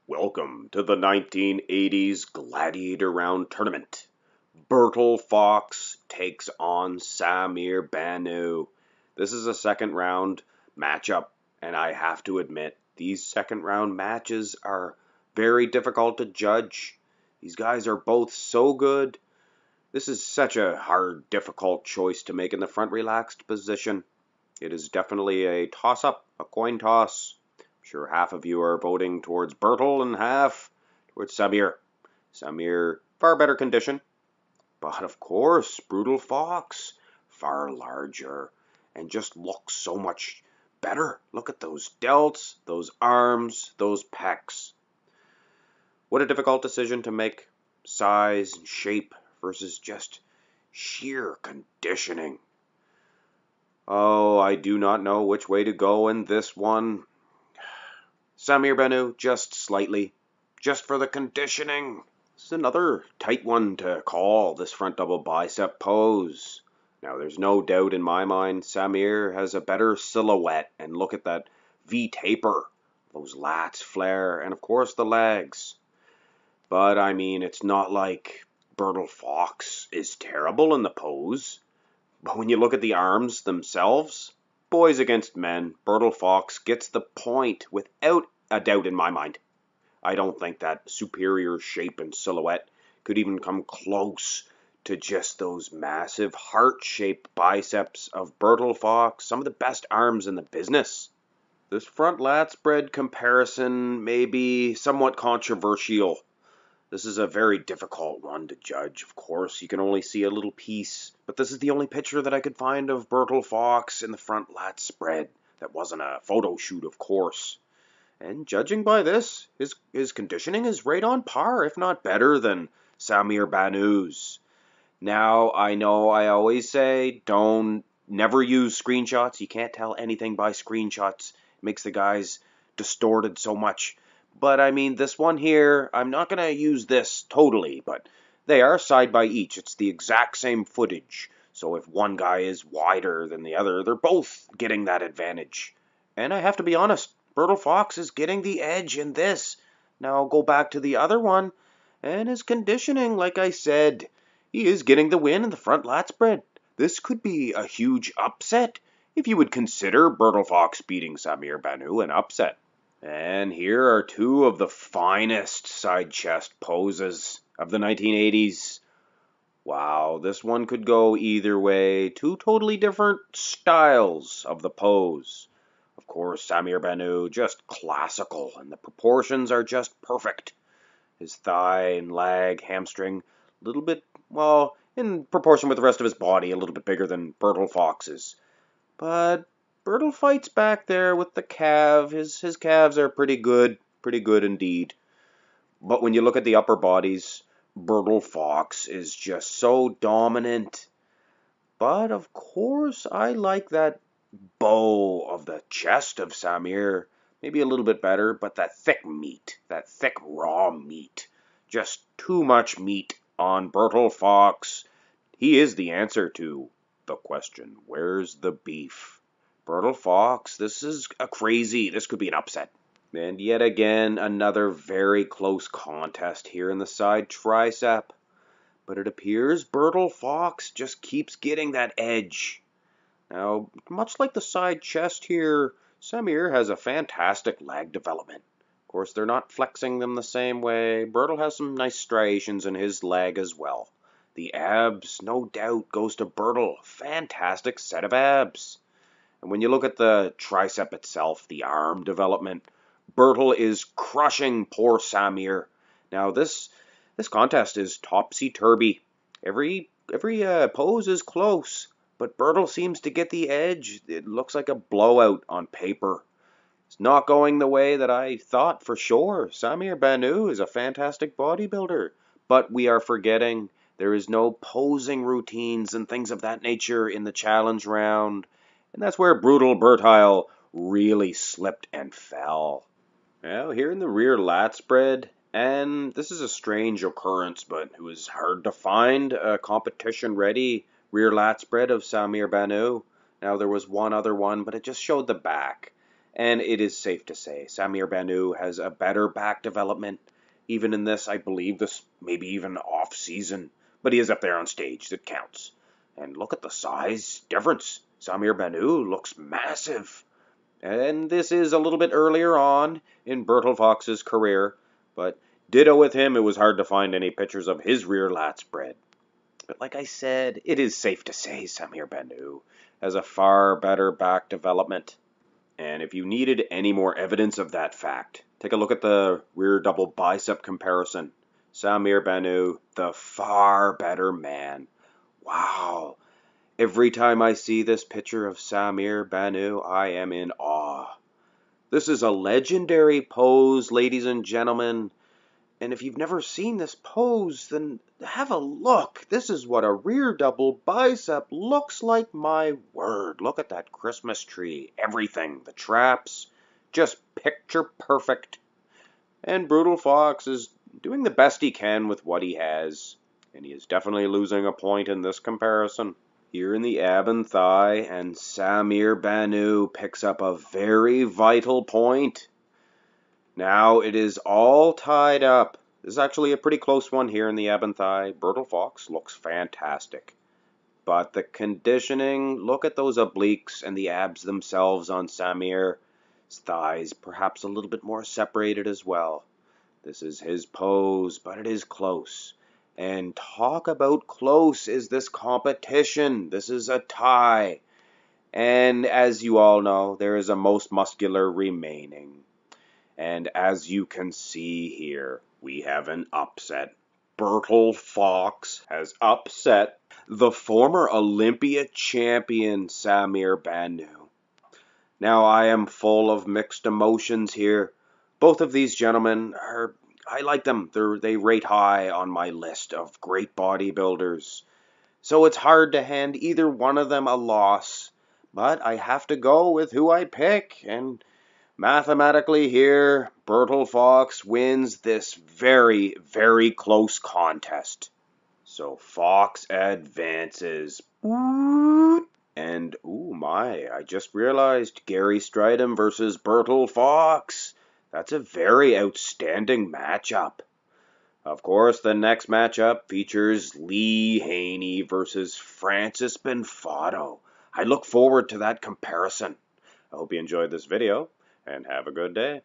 Welcome to the 1980s Gladiator round tournament. Bertil Fox takes on Samir Bannout. This is a second round matchup, and I have to admit, these second round matches are very difficult to judge. These guys are both so good. This is such a hard, difficult choice to make in the front relaxed position. It is definitely a toss-up, a coin toss. Sure, half of you are voting towards Bertil and half towards Samir. Samir, far better condition. But of course, Brutal Fox, far larger and just looks so much better. Look at those delts, those arms, those pecs. What a difficult decision to make. Size and shape versus just sheer conditioning. Oh, I do not know which way to go in this one. Samir Bannout, just slightly. Just for the conditioning. This is another tight one to call, this front double bicep pose. Now, there's no doubt in my mind Samir has a better silhouette. And look at that V-taper. Those lats flare. And, of course, the legs. But, I mean, it's not like Bertil Fox is terrible in the pose. But when you look at the arms themselves, boys against men, Bertil Fox gets the point without a doubt in my mind. I don't think that superior shape and silhouette could even come close to just those massive heart-shaped biceps of Bertil Fox, some of the best arms in the business. This front lat spread comparison may be somewhat controversial. This is a very difficult one to judge, of course. You can only see a little piece, but this is the only picture that I could find of Bertil Fox in the front lat spread. That wasn't a photo shoot, of course. And judging by this, his conditioning is right on par, if not better than Samir Bannout's. Now, I know I always say never use screenshots. You can't tell anything by screenshots. It makes the guys distorted so much. But I mean, this one here, I'm not going to use this totally, but they are side by each. It's the exact same footage. So if one guy is wider than the other, they're both getting that advantage. And I have to be honest, Bertil Fox is getting the edge in this. Now go back to the other one, and his conditioning, like I said, he is getting the win in the front lat spread. This could be a huge upset if you would consider Bertil Fox beating Samir Bannout an upset. And here are two of the finest side chest poses of the 1980s. Wow, this one could go either way. Two totally different styles of the pose. Of course, Samir Bannout, just classical, and the proportions are just perfect. His thigh and leg, hamstring, a little bit, well, in proportion with the rest of his body, a little bit bigger than Bertil Fox's. But Bertil fights back there with the calf. His calves are pretty good indeed. But when you look at the upper bodies, Bertil Fox is just so dominant. But of course, I like that bow of the chest of Samir. Maybe a little bit better, but that thick meat, that thick raw meat. Just too much meat on Bertil Fox. He is the answer to the question, where's the beef? Bertil Fox, this could be an upset. And yet again, another very close contest here in the side tricep. But it appears Bertil Fox just keeps getting that edge. Now, much like the side chest here, Samir has a fantastic leg development. Of course, they're not flexing them the same way. Bertil has some nice striations in his leg as well. The abs, no doubt, goes to Bertil. Fantastic set of abs. And when you look at the tricep itself, the arm development, Bertil is crushing poor Samir. Now, this contest is topsy-turvy. Every pose is close, but Bertil seems to get the edge. It looks like a blowout on paper. It's not going the way that I thought for sure. Samir Bannout is a fantastic bodybuilder, but we are forgetting there is no posing routines and things of that nature in the challenge round. And that's where Brutal Bertil really slipped and fell. Well, here in the rear lat spread, and this is a strange occurrence, but it was hard to find a competition-ready rear lat spread of Samir Bannout. Now, there was one other one, but it just showed the back. And it is safe to say Samir Bannout has a better back development. Even in this, I believe this maybe even off-season. But he is up there on stage. That counts. And look at the size difference. Samir Bannout looks massive. And this is a little bit earlier on in Bertil Fox's career. But ditto with him, it was hard to find any pictures of his rear lat spread. But like I said, it is safe to say Samir Bannout has a far better back development. And if you needed any more evidence of that fact, take a look at the rear double bicep comparison. Samir Bannout, the far better man. Wow. Every time I see this picture of Samir Bannout, I am in awe. This is a legendary pose, ladies and gentlemen. And if you've never seen this pose, then have a look. This is what a rear double bicep looks like, my word. Look at that Christmas tree. Everything. The traps. Just picture perfect. And Bertil Fox is doing the best he can with what he has. And he is definitely losing a point in this comparison. Here in the ab and thigh, and Samir Bannout picks up a very vital point. Now it is all tied up. This is actually a pretty close one here in the ab and thigh. Bertil Fox looks fantastic. But the conditioning, look at those obliques and the abs themselves on Samir's thighs, perhaps a little bit more separated as well. This is his pose, but it is close. And talk about close is this competition. This is a tie. And as you all know, there is a most muscular remaining. And as you can see here, we have an upset. Bertil Fox has upset the former Olympia champion Samir Bannout. Now I am full of mixed emotions here. Both of these gentlemen I like them. They rate high on my list of great bodybuilders. So it's hard to hand either one of them a loss. But I have to go with who I pick, and mathematically here, Bertil Fox wins this very, very close contest. So Fox advances. And, ooh my, I just realized Gary Stridham versus Bertil Fox. That's a very outstanding matchup. Of course, the next matchup features Lee Haney versus Francis Benfato. I look forward to that comparison. I hope you enjoyed this video, and have a good day.